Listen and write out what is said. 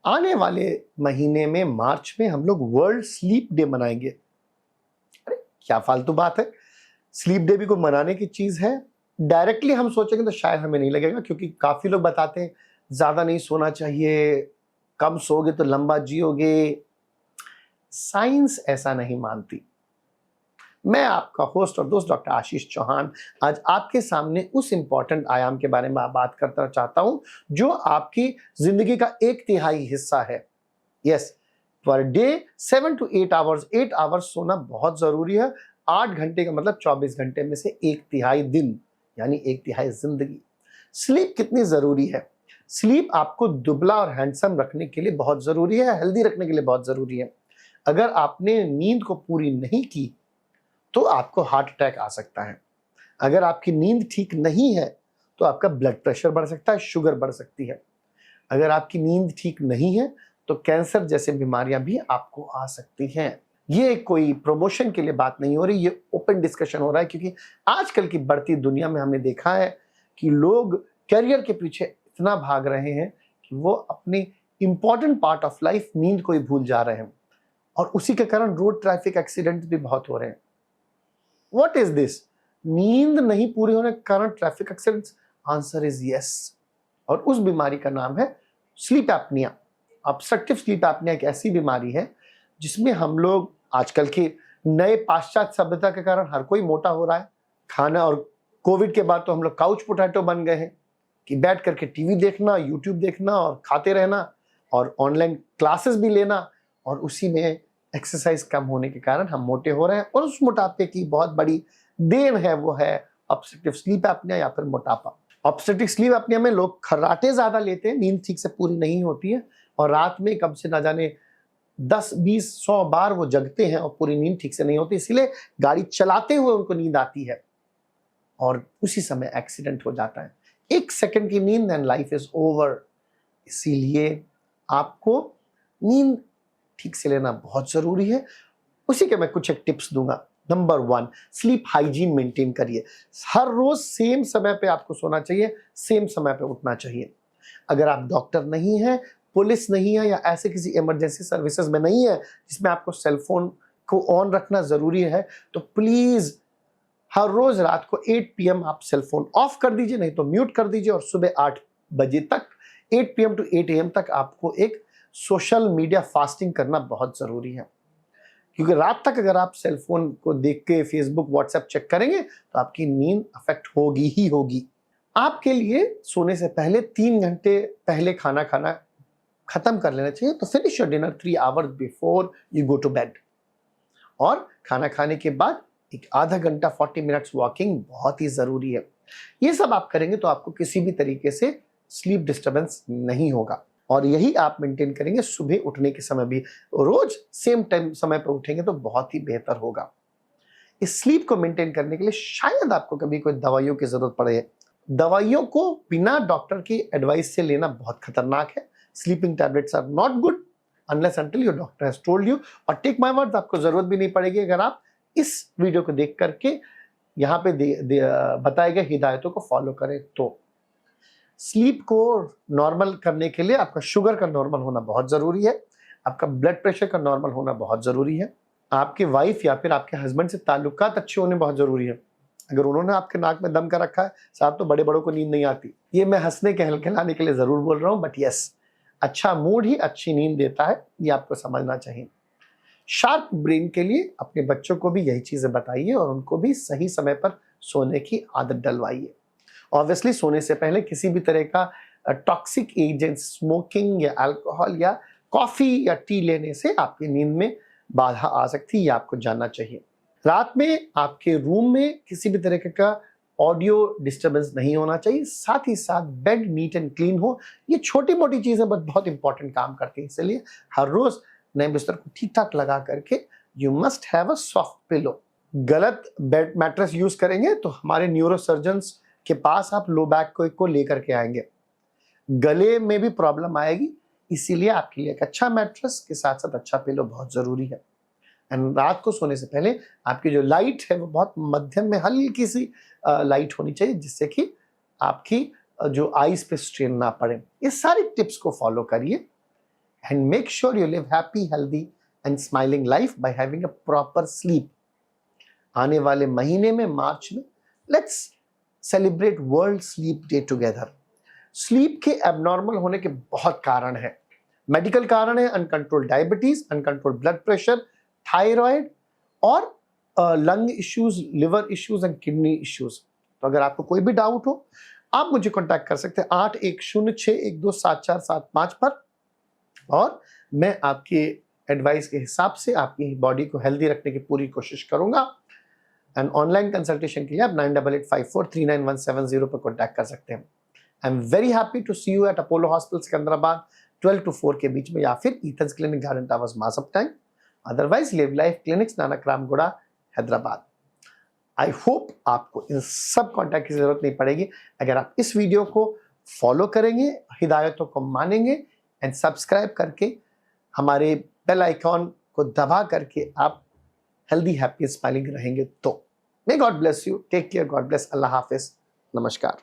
आने वाले महीने में मार्च में हम लोग वर्ल्ड स्लीप डे मनाएंगे। अरे क्या फालतू बात है, स्लीप डे भी कोई मनाने की चीज है? डायरेक्टली हम सोचेंगे तो शायद हमें नहीं लगेगा, क्योंकि काफी लोग बताते हैं ज्यादा नहीं सोना चाहिए, कम सोओगे तो लंबा जियोगे। साइंस ऐसा नहीं मानती। मैं आपका होस्ट और दोस्त डॉक्टर आशीष चौहान आज आपके सामने उस इंपॉर्टेंट आयाम के बारे में बात करना चाहता हूं जो आपकी जिंदगी का 1/3 हिस्सा है। Yes, per day 7 to 8 hours, 8 hours सोना बहुत जरूरी है। 8 घंटे का मतलब 24 घंटे में से 1/3 दिन, यानी 1/3 जिंदगी। स्लीप कितनी जरूरी है? स्लीप आपको दुबला और हैंडसम रखने के लिए बहुत जरूरी है, हेल्दी रखने के लिए बहुत जरूरी है। अगर आपने नींद को पूरी नहीं की तो आपको हार्ट अटैक आ सकता है। अगर आपकी नींद ठीक नहीं है तो आपका ब्लड प्रेशर बढ़ सकता है, शुगर बढ़ सकती है। अगर आपकी नींद ठीक नहीं है तो कैंसर जैसे बीमारियां भी आपको आ सकती हैं। ये कोई प्रमोशन के लिए बात नहीं हो रही, ये ओपन डिस्कशन हो रहा है, क्योंकि आजकल की बढ़ती दुनिया में हमने देखा है कि लोग करियर के पीछे इतना भाग रहे हैं कि वो अपनी इंपॉर्टेंट पार्ट ऑफ लाइफ, नींद को ही भूल जा रहे हैं, और उसी के कारण रोड ट्रैफिक एक्सीडेंट भी बहुत हो रहे हैं। What is this? नींद नहीं पूरी होने के कारण traffic accidents? Answer is yes. और उस बीमारी का नाम है sleep apnoea. Obstructive sleep apnoea एक ऐसी बीमारी है जिसमें हम लोग आजकल के नए पाश्चात्य सभ्यता के कारण हर कोई मोटा हो रहा है। खाना, और कोविड के बाद तो हम लोग काउच पोटैटो बन गए हैं कि बैठ करके टीवी देखना, यूट्यूब देखना और खाते रहना, और ऑनलाइन क्लासेस भी लेना, और उसी में एक्सरसाइज कम होने के कारण हम मोटे हो रहे हैं। और उस मोटापे की बहुत बड़ी देन है, वो है ऑब्स्ट्रक्टिव स्लीप एप्निया या फिर मोटापा। ऑब्स्ट्रक्टिव स्लीप एप्निया में लोग खर्राटे ज्यादा लेते हैं, नींद ठीक से पूरी नहीं होती है, और रात में कम से ना जाने 10, 20, 100 बार वो जगते हैं और पूरी नींद ठीक से नहीं होती, इसीलिए गाड़ी चलाते हुए उनको नींद आती है और उसी समय एक्सीडेंट हो जाता है। 1 सेकंड की नींद एंड लाइफ इज ओवर। इसीलिए आपको नींद ठीक से लेना बहुत जरूरी है। उसी के मैं कुछ एक टिप्स दूंगा। नंबर 1, स्लीप हाइजीन मेंटेन करिए। हर रोज सेम समय पे आपको सोना चाहिए, सेम समय पे उठना चाहिए। अगर आप डॉक्टर नहीं है, पुलिस नहीं है, या ऐसे किसी इमरजेंसी सर्विसेज में नहीं है जिसमें आपको सेल फोन को ऑन रखना जरूरी है, तो प्लीज हर रोज रात को 8 PM आप सेल फोन ऑफ कर दीजिए, नहीं तो म्यूट कर दीजिए, और सुबह 8 बजे तक, 8 PM to 8 AM तक आपको एक सोशल मीडिया फास्टिंग करना बहुत जरूरी है। क्योंकि रात तक अगर आप सेल फोन को देख के फेसबुक, व्हाट्सएप चेक करेंगे तो आपकी नींद अफेक्ट होगी ही होगी। आपके लिए सोने से पहले 3 घंटे पहले खाना खाना खत्म कर लेना चाहिए। तो finish your dinner 3 hours before you go to bed. और खाना खाने के बाद एक आधा घंटा 40 मिनट्स वॉकिंग बहुत ही जरूरी है। ये सब आप करेंगे तो आपको किसी भी तरीके से स्लीप डिस्टर्बेंस नहीं होगा, और यही आप मेंटेन करेंगे सुबह उठने के समय भी। रोज सेम टाइम समय पर उठेंगे तो बहुत ही बेहतर होगा। इस स्लीप को मेंटेन करने के लिए शायद आपको कभी कोई दवाइयों की जरूरत पड़े। दवाइयों को बिना डॉक्टर की एडवाइस से लेना बहुत खतरनाक है। Sleeping tablets are not good unless until your doctor has told you. और टेक माय वर्ड, आपको जरूरत भी नहीं पड़ेगी अगर आप इस वीडियो को देख करके यहाँ पे बताए गए हिदायतों को फॉलो करें तो। स्लीप को नॉर्मल करने के लिए आपका शुगर का नॉर्मल होना बहुत जरूरी है, आपका ब्लड प्रेशर का नॉर्मल होना बहुत जरूरी है, आपके वाइफ या फिर आपके हस्बैंड से ताल्लुकात अच्छे होने बहुत जरूरी है। अगर उन्होंने आपके नाक में दम कर रखा है, साथ तो बड़े बड़ों को नींद नहीं आती। ये मैं हंसने के हलखिलाने के लिए जरूर बोल रहा हूँ, बट यस, अच्छा मूड ही अच्छी नींद देता है, ये आपको समझना चाहिए। शार्प ब्रेन के लिए अपने बच्चों को भी यही चीजें बताइए और उनको भी सही समय पर सोने की आदत डलवाइए। ऑब्वियसली सोने से पहले किसी भी तरह का टॉक्सिक एजेंट, स्मोकिंग या अल्कोहल या कॉफी या टी लेने से आपकी नींद में बाधा आ सकती है, ये आपको जानना चाहिए। रात में आपके रूम में किसी भी तरह का ऑडियो डिस्टर्बेंस नहीं होना चाहिए, साथ ही साथ बेड नीट एंड क्लीन हो। ये छोटी मोटी चीजें बट बहुत इंपॉर्टेंट काम करती हैं, इसलिए हर रोज नए बिस्तर को ठीक ठाक लगा करके you must have a soft pillow. गलत बेड मैट्रेस यूज करेंगे तो हमारे न्यूरोसर्जन्स के पास आप लो बैक को लेकर के आएंगे, गले में भी प्रॉब्लम आएगी। इसीलिए आपके लिए एक अच्छा मैट्रेस के साथ साथ अच्छा पिलो बहुत जरूरी है। एंड रात को सोने से पहले आपकी जो लाइट है वो बहुत मध्यम में हल्की सी लाइट होनी चाहिए, जिससे कि आपकी जो आईज पे स्ट्रेन ना पड़े। ये सारी टिप्स को फॉलो करिए, and make sure you live happy, healthy and smiling life by having a proper sleep. आने वाले महीने में मार्च में let's celebrate World Sleep Day together. Sleep के एबनॉर्मल होने के बहुत कारण हैं. मेडिकल कारण है uncontrolled diabetes, uncontrolled blood pressure, thyroid और lung issues, liver issues and kidney issues. तो अगर आपको कोई भी डाउट हो आप मुझे कांटेक्ट कर सकते हैं 8106127475 पर, और मैं आपके एडवाइस के हिसाब से आपकी बॉडी को हेल्दी रखने की पूरी कोशिश करूंगा. एंड ऑनलाइन कंसल्टेशन के लिए आप 9885439170 पर कांटेक्ट कर सकते हैं. I am very happy to see you at Apollo hospital Secunderabad 12 to 4 के बीच में, या फिर ईथन्स क्लिनिक गार्डन टावर्स मासप time, otherwise live life clinics Nanak Ramguda Hyderabad. I hope आपको इन सब कॉन्टैक्ट की जरूरत नहीं पड़ेगी अगर आप इस वीडियो को फॉलो करेंगे, हिदायतों को मानेंगे एंड सब्सक्राइब करके हमारे बेल आइकॉन को दबा करके आप हेल्दी हैप्पी स्माइलिंग रहेंगे. तो may God bless you, take care, God bless, अल्लाह हाफिज, नमस्कार.